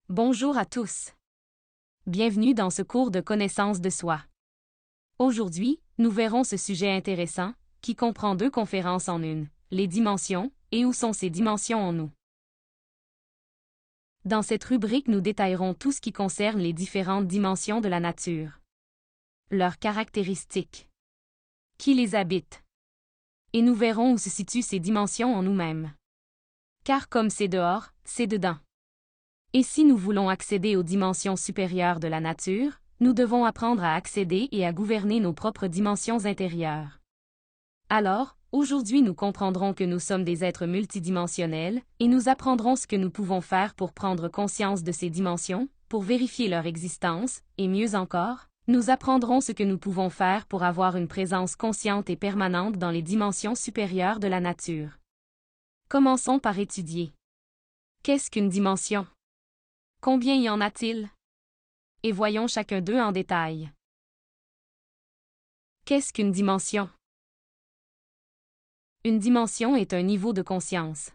Bonjour à tous. Bienvenue dans ce cours de connaissance de soi. Aujourd'hui, nous verrons ce sujet intéressant, qui comprend deux conférences en une, les dimensions, et où sont ces dimensions en nous. Dans cette rubrique, nous détaillerons tout ce qui concerne les différentes dimensions de la nature. Leurs caractéristiques. Qui les habite. Et nous verrons où se situent ces dimensions en nous-mêmes. Car comme c'est dehors, c'est dedans. Et si nous voulons accéder aux dimensions supérieures de la nature, nous devons apprendre à accéder et à gouverner nos propres dimensions intérieures. Alors, aujourd'hui nous comprendrons que nous sommes des êtres multidimensionnels, et nous apprendrons ce que nous pouvons faire pour prendre conscience de ces dimensions, pour vérifier leur existence, et mieux encore, nous apprendrons ce que nous pouvons faire pour avoir une présence consciente et permanente dans les dimensions supérieures de la nature. Commençons par étudier. Qu'est-ce qu'une dimension? Combien y en a-t-il? Et voyons chacun d'eux en détail. Qu'est-ce qu'une dimension? Une dimension est un niveau de conscience.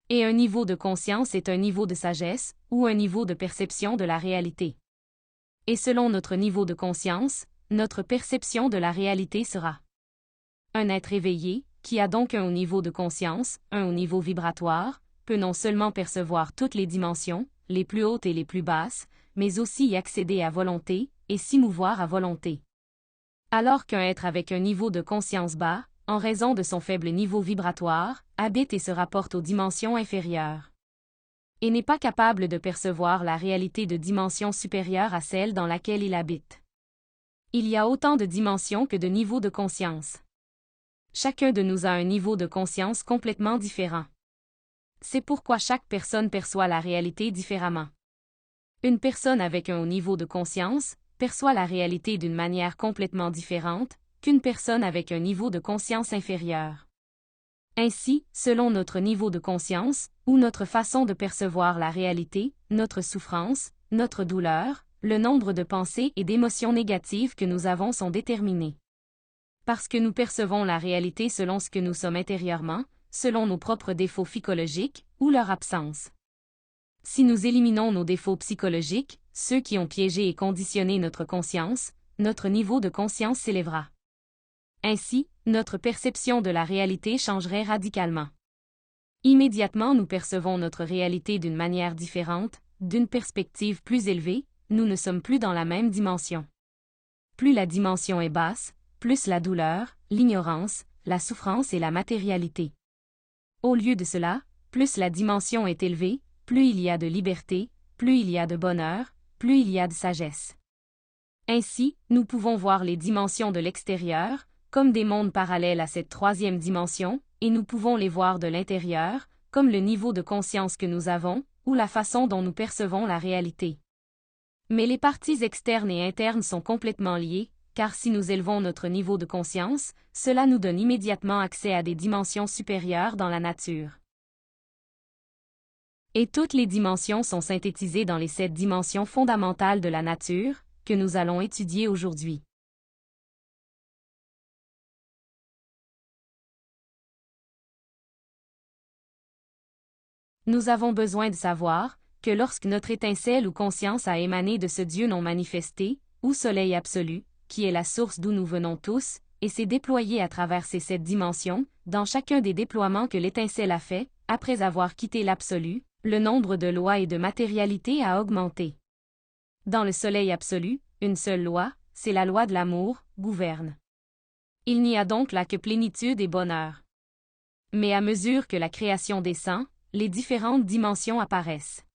Et un niveau de conscience est un niveau de sagesse, ou un niveau de perception de la réalité. Et selon notre niveau de conscience, notre perception de la réalité sera un être éveillé, qui a donc un haut niveau de conscience, un haut niveau vibratoire, peut non seulement percevoir toutes les dimensions, les plus hautes et les plus basses, mais aussi y accéder à volonté, et s'y mouvoir à volonté. Alors qu'un être avec un niveau de conscience bas, en raison de son faible niveau vibratoire, habite et se rapporte aux dimensions inférieures. Et n'est pas capable de percevoir la réalité de dimensions supérieures à celle dans laquelle il habite. Il y a autant de dimensions que de niveaux de conscience. Chacun de nous a un niveau de conscience complètement différent. C'est pourquoi chaque personne perçoit la réalité différemment. Une personne avec un haut niveau de conscience perçoit la réalité d'une manière complètement différente qu'une personne avec un niveau de conscience inférieur. Ainsi, selon notre niveau de conscience, ou notre façon de percevoir la réalité, notre souffrance, notre douleur, le nombre de pensées et d'émotions négatives que nous avons sont déterminés. Parce que nous percevons la réalité selon ce que nous sommes intérieurement, selon nos propres défauts psychologiques, ou leur absence. Si nous éliminons nos défauts psychologiques, ceux qui ont piégé et conditionné notre conscience, notre niveau de conscience s'élèvera. Ainsi, notre perception de la réalité changerait radicalement. Immédiatement nous percevons notre réalité d'une manière différente, d'une perspective plus élevée, nous ne sommes plus dans la même dimension. Plus la dimension est basse, plus la douleur, l'ignorance, la souffrance et la matérialité. Au lieu de cela, plus la dimension est élevée, plus il y a de liberté, plus il y a de bonheur, plus il y a de sagesse. Ainsi, nous pouvons voir les dimensions de l'extérieur, comme des mondes parallèles à cette troisième dimension, et nous pouvons les voir de l'intérieur, comme le niveau de conscience que nous avons, ou la façon dont nous percevons la réalité. Mais les parties externes et internes sont complètement liées, car si nous élevons notre niveau de conscience, cela nous donne immédiatement accès à des dimensions supérieures dans la nature. Et toutes les dimensions sont synthétisées dans les 7 dimensions fondamentales de la nature, que nous allons étudier aujourd'hui. Nous avons besoin de savoir que lorsque notre étincelle ou conscience a émané de ce Dieu non manifesté, ou Soleil absolu, qui est la source d'où nous venons tous, et s'est déployé à travers ces 7 dimensions, dans chacun des déploiements que l'étincelle a fait, après avoir quitté l'absolu, le nombre de lois et de matérialité a augmenté. Dans le Soleil absolu, une seule loi, c'est la loi de l'amour, gouverne. Il n'y a donc là que plénitude et bonheur. Mais à mesure que la création descend, les différentes dimensions apparaissent.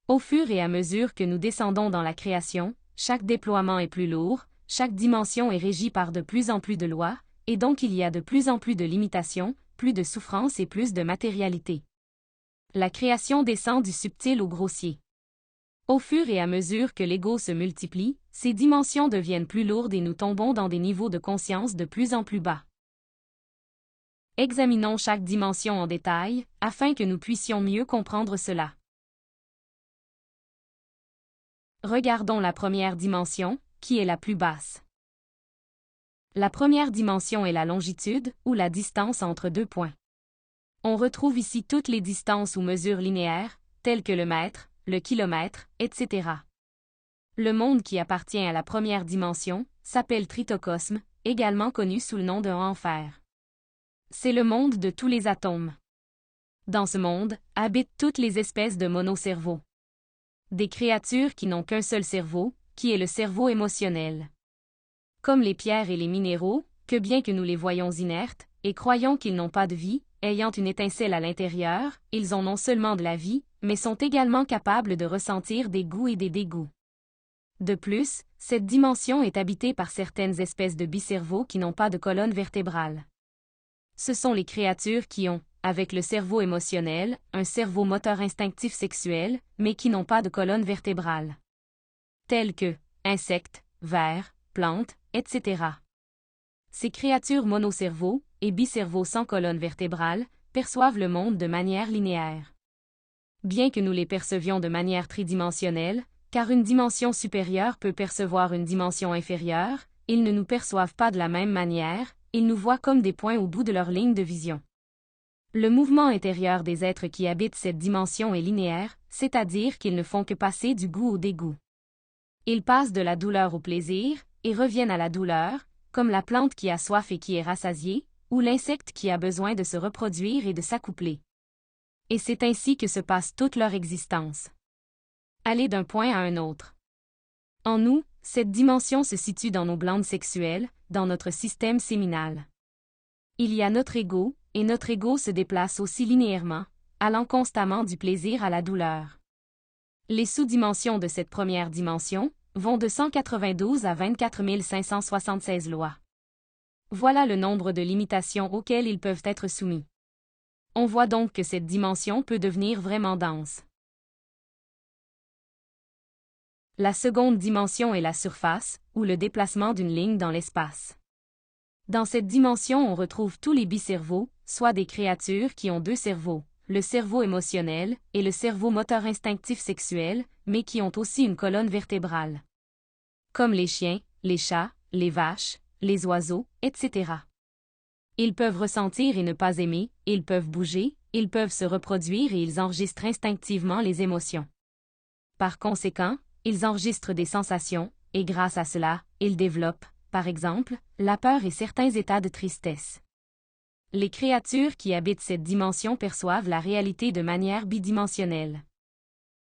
Au fur et à mesure que nous descendons dans la création, chaque déploiement est plus lourd, chaque dimension est régie par de plus en plus de lois, et donc il y a de plus en plus de limitations, plus de souffrance et plus de matérialité. La création descend du subtil au grossier. Au fur et à mesure que l'ego se multiplie, ces dimensions deviennent plus lourdes et nous tombons dans des niveaux de conscience de plus en plus bas. Examinons chaque dimension en détail, afin que nous puissions mieux comprendre cela. Regardons la première dimension, qui est la plus basse. La première dimension est la longitude, ou la distance entre deux points. On retrouve ici toutes les distances ou mesures linéaires, telles que le mètre, le kilomètre, etc. Le monde qui appartient à la première dimension s'appelle Tritocosme, également connu sous le nom de enfer. C'est le monde de tous les atomes. Dans ce monde, habitent toutes les espèces de monocerveaux. Des créatures qui n'ont qu'un seul cerveau, qui est le cerveau émotionnel. Comme les pierres et les minéraux, que bien que nous les voyons inertes, et croyons qu'ils n'ont pas de vie, ayant une étincelle à l'intérieur, ils ont non seulement de la vie, mais sont également capables de ressentir des goûts et des dégoûts. De plus, cette dimension est habitée par certaines espèces de bicerveaux qui n'ont pas de colonne vertébrale. Ce sont les créatures qui ont, avec le cerveau émotionnel, un cerveau moteur instinctif sexuel, mais qui n'ont pas de colonne vertébrale. Tels que insectes, vers, plantes, etc. Ces créatures monocerveaux et bicerveaux sans colonne vertébrale perçoivent le monde de manière linéaire. Bien que nous les percevions de manière tridimensionnelle, car une dimension supérieure peut percevoir une dimension inférieure, ils ne nous perçoivent pas de la même manière, ils nous voient comme des points au bout de leur ligne de vision. Le mouvement intérieur des êtres qui habitent cette dimension est linéaire, c'est-à-dire qu'ils ne font que passer du goût au dégoût. Ils passent de la douleur au plaisir, et reviennent à la douleur, comme la plante qui a soif et qui est rassasiée, ou l'insecte qui a besoin de se reproduire et de s'accoupler. Et c'est ainsi que se passe toute leur existence. Aller d'un point à un autre. En nous, cette dimension se situe dans nos glandes sexuelles, dans notre système séminal. Il y a notre ego, et notre ego se déplace aussi linéairement, allant constamment du plaisir à la douleur. Les sous-dimensions de cette première dimension vont de 192 à 24 576 lois. Voilà le nombre de limitations auxquelles ils peuvent être soumis. On voit donc que cette dimension peut devenir vraiment dense. La seconde dimension est la surface, ou le déplacement d'une ligne dans l'espace. Dans cette dimension on retrouve tous les bicerveaux, soit des créatures qui ont deux cerveaux, le cerveau émotionnel et le cerveau moteur instinctif sexuel, mais qui ont aussi une colonne vertébrale. Comme les chiens, les chats, les vaches, les oiseaux, etc. Ils peuvent ressentir et ne pas aimer, ils peuvent bouger, ils peuvent se reproduire et ils enregistrent instinctivement les émotions. Par conséquent, ils enregistrent des sensations, et grâce à cela, ils développent, par exemple, la peur et certains états de tristesse. Les créatures qui habitent cette dimension perçoivent la réalité de manière bidimensionnelle.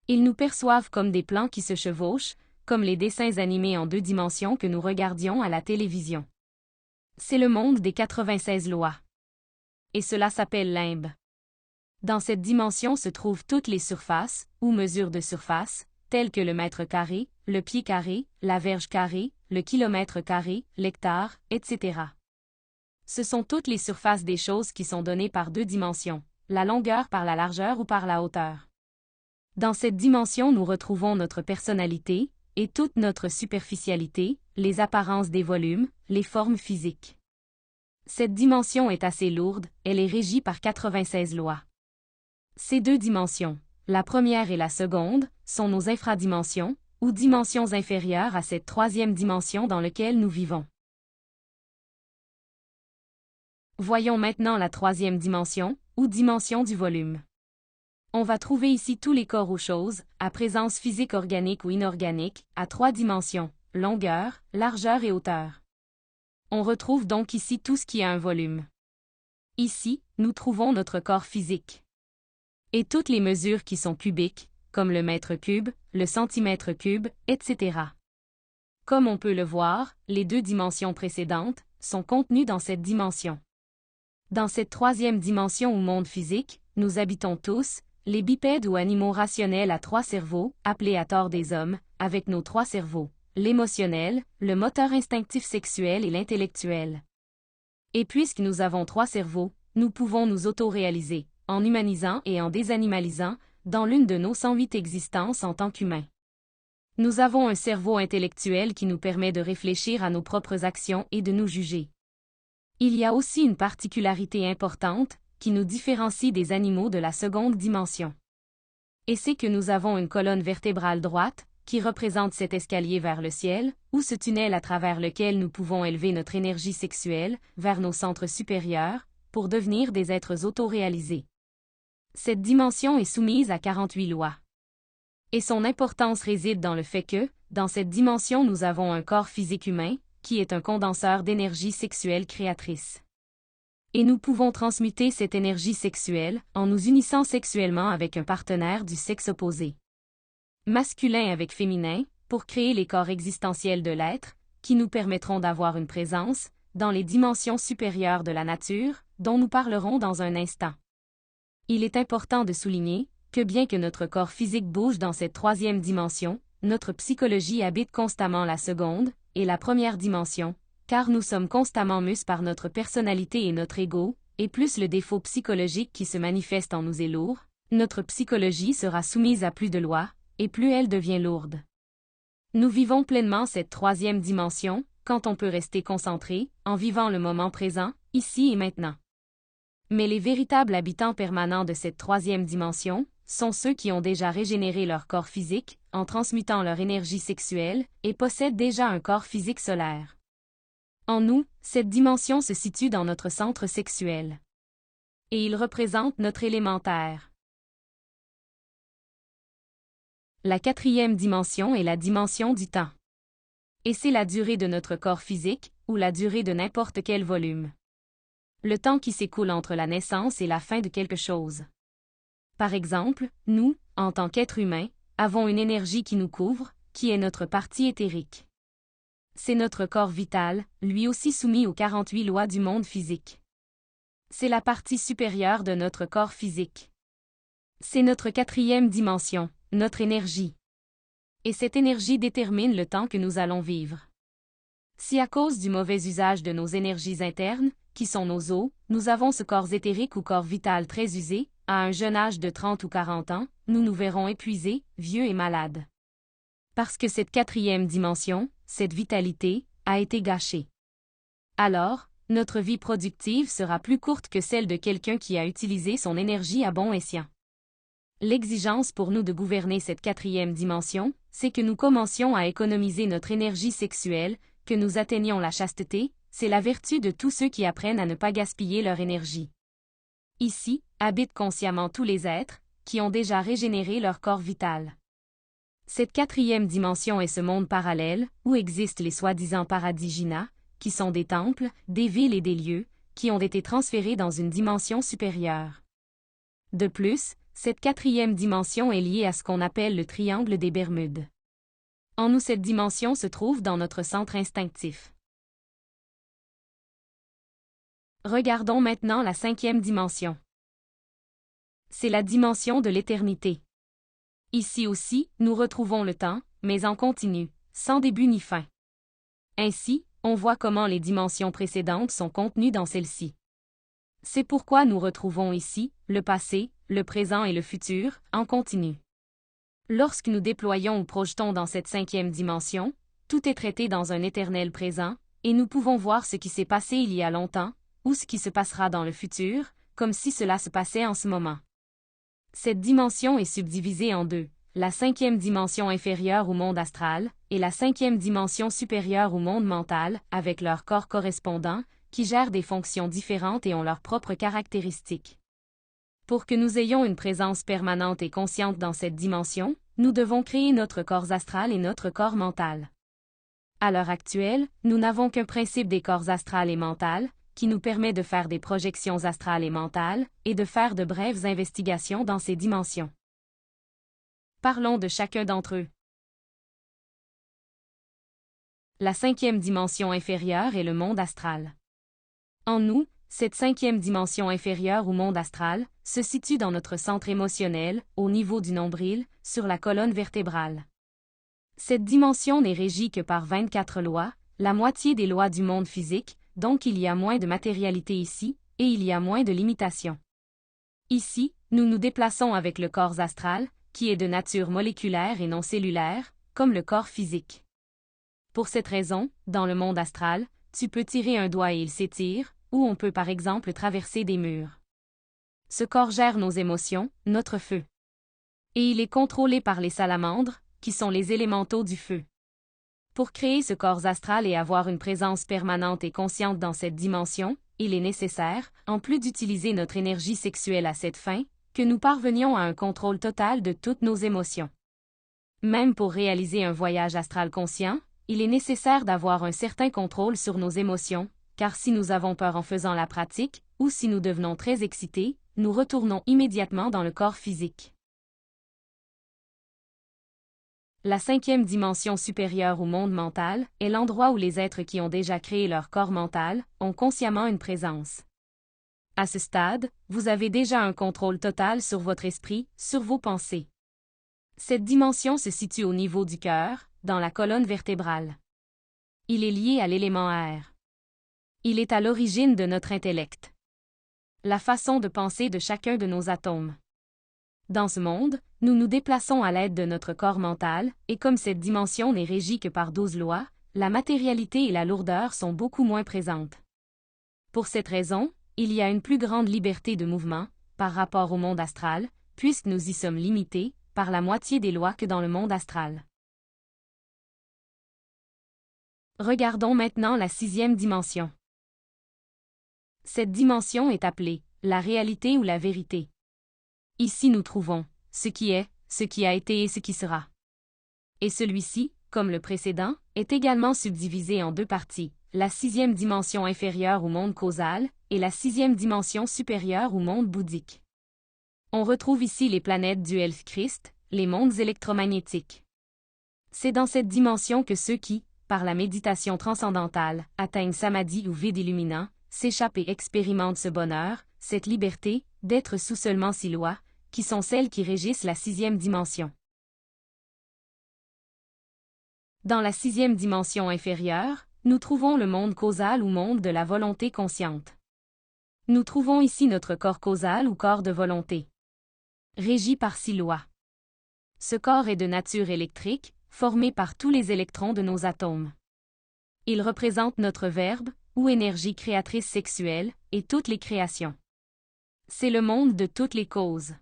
Ils nous perçoivent comme des plans qui se chevauchent, comme les dessins animés en 2 dimensions que nous regardions à la télévision. C'est le monde des 96 lois. Et cela s'appelle limbe. Dans cette dimension se trouvent toutes les surfaces, ou mesures de surface, telles que le mètre carré, le pied carré, la verge carrée, le kilomètre carré, l'hectare, etc. Ce sont toutes les surfaces des choses qui sont données par 2 dimensions, la longueur par la largeur ou par la hauteur. Dans cette dimension nous retrouvons notre personnalité, et toute notre superficialité, les apparences des volumes, les formes physiques. Cette dimension est assez lourde, elle est régie par 96 lois. Ces 2 dimensions, la première et la seconde, sont nos infradimensions, ou dimensions inférieures à cette 3e dimension dans laquelle nous vivons. Voyons maintenant la 3e dimension, ou dimension du volume. On va trouver ici tous les corps ou choses, à présence physique organique ou inorganique, à 3 dimensions, longueur, largeur et hauteur. On retrouve donc ici tout ce qui a un volume. Ici, nous trouvons notre corps physique. Et toutes les mesures qui sont cubiques, comme le mètre cube, le centimètre cube, etc. Comme on peut le voir, les 2 dimensions précédentes sont contenues dans cette dimension. Dans cette 3e dimension ou monde physique, nous habitons tous, les bipèdes ou animaux rationnels à 3 cerveaux, appelés à tort des hommes, avec nos 3 cerveaux, l'émotionnel, le moteur instinctif sexuel et l'intellectuel. Et puisque nous avons 3 cerveaux, nous pouvons nous auto-réaliser, en humanisant et en désanimalisant, dans l'une de nos 108 existences en tant qu'humains. Nous avons un cerveau intellectuel qui nous permet de réfléchir à nos propres actions et de nous juger. Il y a aussi une particularité importante, qui nous différencie des animaux de la seconde dimension. Et c'est que nous avons une colonne vertébrale droite, qui représente cet escalier vers le ciel, ou ce tunnel à travers lequel nous pouvons élever notre énergie sexuelle, vers nos centres supérieurs, pour devenir des êtres auto-réalisés. Cette dimension est soumise à 48 lois. Et son importance réside dans le fait que, dans cette dimension, nous avons un corps physique humain, qui est un condenseur d'énergie sexuelle créatrice. Et nous pouvons transmuter cette énergie sexuelle en nous unissant sexuellement avec un partenaire du sexe opposé. Masculin avec féminin, pour créer les corps existentiels de l'être, qui nous permettront d'avoir une présence dans les dimensions supérieures de la nature, dont nous parlerons dans un instant. Il est important de souligner que bien que notre corps physique bouge dans cette troisième dimension, notre psychologie habite constamment la seconde et la première dimension, car nous sommes constamment mus par notre personnalité et notre ego, et plus le défaut psychologique qui se manifeste en nous est lourd, notre psychologie sera soumise à plus de lois, et plus elle devient lourde. Nous vivons pleinement cette troisième dimension, quand on peut rester concentré, en vivant le moment présent, ici et maintenant. Mais les véritables habitants permanents de cette troisième dimension sont ceux qui ont déjà régénéré leur corps physique, en transmutant leur énergie sexuelle, et possèdent déjà un corps physique solaire. En nous, cette dimension se situe dans notre centre sexuel. Et il représente notre élémentaire. La quatrième dimension est la dimension du temps. Et c'est la durée de notre corps physique, ou la durée de n'importe quel volume. Le temps qui s'écoule entre la naissance et la fin de quelque chose. Par exemple, nous, en tant qu'êtres humains, avons une énergie qui nous couvre, qui est notre partie éthérique. C'est notre corps vital, lui aussi soumis aux 48 lois du monde physique. C'est la partie supérieure de notre corps physique. C'est notre quatrième dimension, notre énergie. Et cette énergie détermine le temps que nous allons vivre. Si à cause du mauvais usage de nos énergies internes, qui sont nos os, nous avons ce corps éthérique ou corps vital très usé, à un jeune âge de 30 ou 40 ans, nous nous verrons épuisés, vieux et malades. Parce que cette quatrième dimension, cette vitalité, a été gâchée. Alors, notre vie productive sera plus courte que celle de quelqu'un qui a utilisé son énergie à bon escient. L'exigence pour nous de gouverner cette quatrième dimension, c'est que nous commencions à économiser notre énergie sexuelle, que nous atteignions la chasteté, c'est la vertu de tous ceux qui apprennent à ne pas gaspiller leur énergie. Ici, habitent consciemment tous les êtres, qui ont déjà régénéré leur corps vital. Cette quatrième dimension est ce monde parallèle, où existent les soi-disant paradis Jina, qui sont des temples, des villes et des lieux, qui ont été transférés dans une dimension supérieure. De plus, cette quatrième dimension est liée à ce qu'on appelle le triangle des Bermudes. En nous, cette dimension se trouve dans notre centre instinctif. Regardons maintenant la cinquième dimension. C'est la dimension de l'éternité. Ici aussi, nous retrouvons le temps, mais en continu, sans début ni fin. Ainsi, on voit comment les dimensions précédentes sont contenues dans celle-ci. C'est pourquoi nous retrouvons ici le passé, le présent et le futur, en continu. Lorsque nous déployons ou projetons dans cette cinquième dimension, tout est traité dans un éternel présent, et nous pouvons voir ce qui s'est passé il y a longtemps, ou ce qui se passera dans le futur, comme si cela se passait en ce moment. Cette dimension est subdivisée en deux, la cinquième dimension inférieure au monde astral, et la cinquième dimension supérieure au monde mental, avec leurs corps correspondants, qui gèrent des fonctions différentes et ont leurs propres caractéristiques. Pour que nous ayons une présence permanente et consciente dans cette dimension, nous devons créer notre corps astral et notre corps mental. À l'heure actuelle, nous n'avons qu'un principe des corps astral et mental, qui nous permet de faire des projections astrales et mentales, et de faire de brèves investigations dans ces dimensions. Parlons de chacun d'entre eux. La cinquième dimension inférieure est le monde astral. En nous, cette cinquième dimension inférieure au monde astral se situe dans notre centre émotionnel, au niveau du nombril, sur la colonne vertébrale. Cette dimension n'est régie que par 24 lois, la moitié des lois du monde physique, donc il y a moins de matérialité ici, et il y a moins de limitations. Ici, nous nous déplaçons avec le corps astral, qui est de nature moléculaire et non cellulaire, comme le corps physique. Pour cette raison, dans le monde astral, tu peux tirer un doigt et il s'étire, ou on peut par exemple traverser des murs. Ce corps gère nos émotions, notre feu. Et il est contrôlé par les salamandres, qui sont les élémentaux du feu. Pour créer ce corps astral et avoir une présence permanente et consciente dans cette dimension, il est nécessaire, en plus d'utiliser notre énergie sexuelle à cette fin, que nous parvenions à un contrôle total de toutes nos émotions. Même pour réaliser un voyage astral conscient, il est nécessaire d'avoir un certain contrôle sur nos émotions, car si nous avons peur en faisant la pratique, ou si nous devenons très excités, nous retournons immédiatement dans le corps physique. La 5e dimension supérieure au monde mental est l'endroit où les êtres qui ont déjà créé leur corps mental ont consciemment une présence. À ce stade, vous avez déjà un contrôle total sur votre esprit, sur vos pensées. Cette dimension se situe au niveau du cœur, dans la colonne vertébrale. Il est lié à l'élément air. Il est à l'origine de notre intellect. La façon de penser de chacun de nos atomes. Dans ce monde, nous nous déplaçons à l'aide de notre corps mental, et comme cette dimension n'est régie que par 12 lois, la matérialité et la lourdeur sont beaucoup moins présentes. Pour cette raison, il y a une plus grande liberté de mouvement, par rapport au monde astral, puisque nous y sommes limités, par la moitié des lois que dans le monde astral. Regardons maintenant la 6e dimension. Cette dimension est appelée la réalité ou la vérité. Ici nous trouvons ce qui est, ce qui a été et ce qui sera. Et celui-ci, comme le précédent, est également subdivisé en 2 parties, la 6e dimension inférieure au monde causal et la 6e dimension supérieure au monde bouddhique. On retrouve ici les planètes du Elf-Christ, les mondes électromagnétiques. C'est dans cette dimension que ceux qui, par la méditation transcendantale, atteignent samadhi ou vide illuminant, s'échappent et expérimentent ce bonheur, cette liberté, d'être sous seulement 6 lois, qui sont celles qui régissent la 6e dimension. Dans la 6e dimension inférieure, nous trouvons le monde causal ou monde de la volonté consciente. Nous trouvons ici notre corps causal ou corps de volonté. Régi par 6 lois. Ce corps est de nature électrique, formé par tous les électrons de nos atomes. Il représente notre verbe, ou énergie créatrice sexuelle, et toutes les créations. C'est le monde de toutes les causes.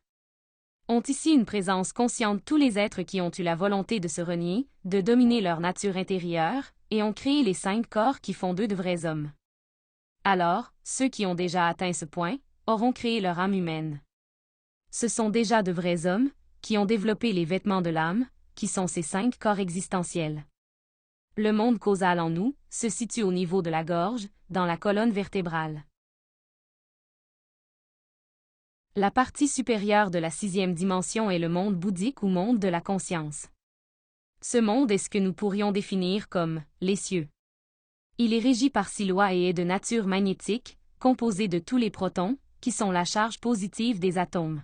Ont ici une présence consciente tous les êtres qui ont eu la volonté de se renier, de dominer leur nature intérieure, et ont créé les 5 corps qui font d'eux de vrais hommes. Alors, ceux qui ont déjà atteint ce point, auront créé leur âme humaine. Ce sont déjà de vrais hommes, qui ont développé les vêtements de l'âme, qui sont ces 5 corps existentiels. Le monde causal en nous se situe au niveau de la gorge, dans la colonne vertébrale. La partie supérieure de la 6e dimension est le monde bouddhique ou monde de la conscience. Ce monde est ce que nous pourrions définir comme les cieux. Il est régi par 6 lois et est de nature magnétique, composé de tous les protons, qui sont la charge positive des atomes.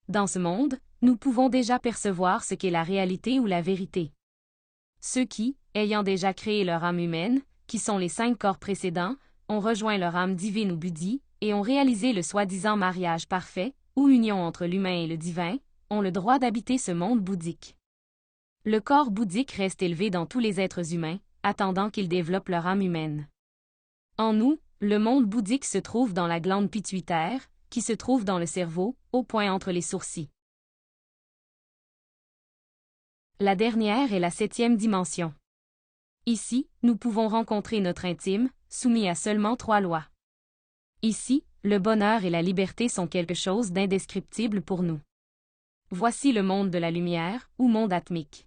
Dans ce monde, nous pouvons déjà percevoir ce qu'est la réalité ou la vérité. Ceux qui, ayant déjà créé leur âme humaine, qui sont les 5 corps précédents, ont rejoint leur âme divine ou buddhi, et ont réalisé le soi-disant mariage parfait, ou union entre l'humain et le divin, ont le droit d'habiter ce monde bouddhique. Le corps bouddhique reste élevé dans tous les êtres humains, attendant qu'ils développent leur âme humaine. En nous, le monde bouddhique se trouve dans la glande pituitaire, qui se trouve dans le cerveau, au point entre les sourcils. La dernière est la 7e dimension. Ici, nous pouvons rencontrer notre intime, soumis à seulement 3 lois. Ici, le bonheur et la liberté sont quelque chose d'indescriptible pour nous. Voici le monde de la lumière, ou monde atmique.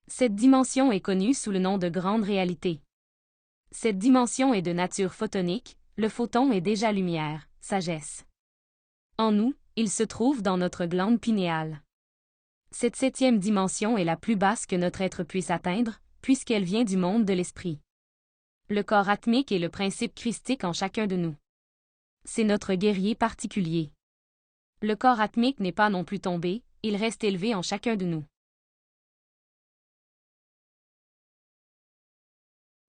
Cette dimension est connue sous le nom de grande réalité. Cette dimension est de nature photonique, le photon est déjà lumière, sagesse. En nous, il se trouve dans notre glande pinéale. Cette 7e dimension est la plus basse que notre être puisse atteindre, puisqu'elle vient du monde de l'esprit. Le corps atmique est le principe christique en chacun de nous. C'est notre guerrier particulier. Le corps atmique n'est pas non plus tombé, il reste élevé en chacun de nous.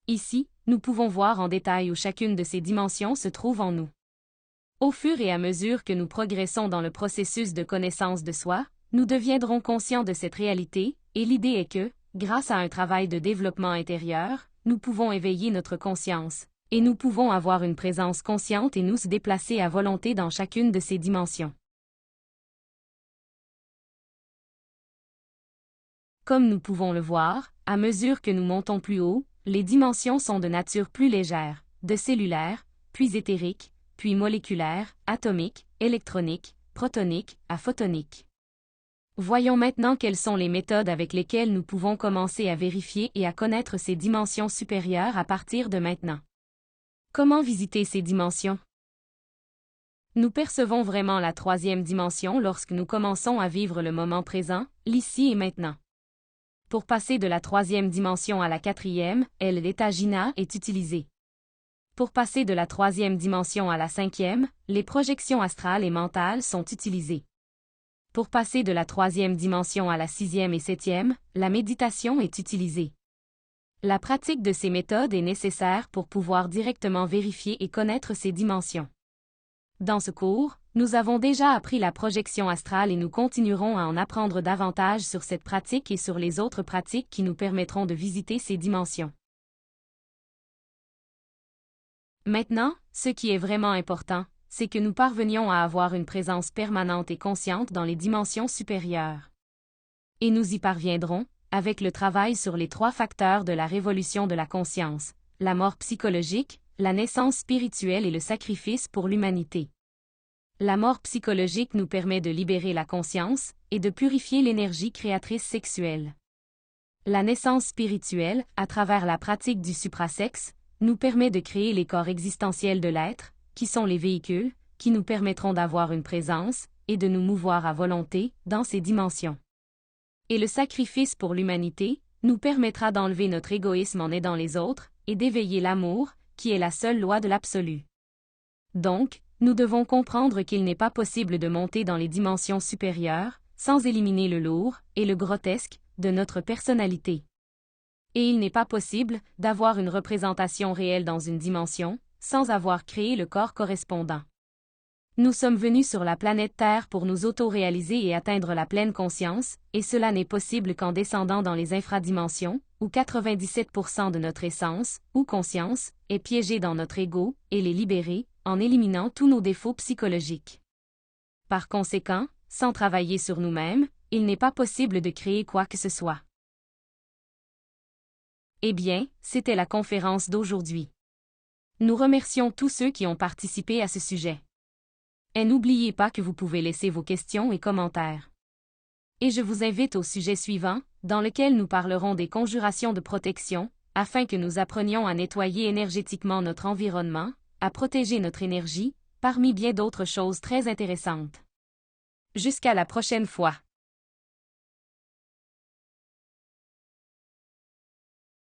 Ici, nous pouvons voir en détail où chacune de ces dimensions se trouve en nous. Au fur et à mesure que nous progressons dans le processus de connaissance de soi, nous deviendrons conscients de cette réalité, et l'idée est que, grâce à un travail de développement intérieur, nous pouvons éveiller notre conscience, et nous pouvons avoir une présence consciente et nous déplacer à volonté dans chacune de ces dimensions. Comme nous pouvons le voir, à mesure que nous montons plus haut, les dimensions sont de nature plus légère, de cellulaire, puis éthérique, puis moléculaire, atomique, électronique, protonique, à photonique. Voyons maintenant quelles sont les méthodes avec lesquelles nous pouvons commencer à vérifier et à connaître ces dimensions supérieures à partir de maintenant. Comment visiter ces dimensions? Nous percevons vraiment la troisième dimension lorsque nous commençons à vivre le moment présent, l'ici et maintenant. Pour passer de la troisième dimension à la quatrième, l'état jhana est utilisé. Pour passer de la troisième dimension à la cinquième, les projections astrales et mentales sont utilisées. Pour passer de la troisième dimension à la sixième et septième, la méditation est utilisée. La pratique de ces méthodes est nécessaire pour pouvoir directement vérifier et connaître ces dimensions. Dans ce cours, nous avons déjà appris la projection astrale et nous continuerons à en apprendre davantage sur cette pratique et sur les autres pratiques qui nous permettront de visiter ces dimensions. Maintenant, ce qui est vraiment important, c'est que nous parvenions à avoir une présence permanente et consciente dans les dimensions supérieures. Et nous y parviendrons, avec le travail sur les 3 facteurs de la révolution de la conscience, la mort psychologique, la naissance spirituelle et le sacrifice pour l'humanité. La mort psychologique nous permet de libérer la conscience et de purifier l'énergie créatrice sexuelle. La naissance spirituelle, à travers la pratique du suprasexe, nous permet de créer les corps existentiels de l'être, qui sont les véhicules, qui nous permettront d'avoir une présence, et de nous mouvoir à volonté, dans ces dimensions. Et le sacrifice pour l'humanité, nous permettra d'enlever notre égoïsme en aidant les autres, et d'éveiller l'amour, qui est la seule loi de l'absolu. Donc, nous devons comprendre qu'il n'est pas possible de monter dans les dimensions supérieures, sans éliminer le lourd, et le grotesque, de notre personnalité. Et il n'est pas possible d'avoir une représentation réelle dans une dimension, sans avoir créé le corps correspondant. Nous sommes venus sur la planète Terre pour nous auto-réaliser et atteindre la pleine conscience, et cela n'est possible qu'en descendant dans les infradimensions, où 97% de notre essence, ou conscience, est piégée dans notre ego, et les libérer, en éliminant tous nos défauts psychologiques. Par conséquent, sans travailler sur nous-mêmes, il n'est pas possible de créer quoi que ce soit. Eh bien, c'était la conférence d'aujourd'hui. Nous remercions tous ceux qui ont participé à ce sujet. Et n'oubliez pas que vous pouvez laisser vos questions et commentaires. Et je vous invite au sujet suivant, dans lequel nous parlerons des conjurations de protection, afin que nous apprenions à nettoyer énergétiquement notre environnement, à protéger notre énergie, parmi bien d'autres choses très intéressantes. Jusqu'à la prochaine fois.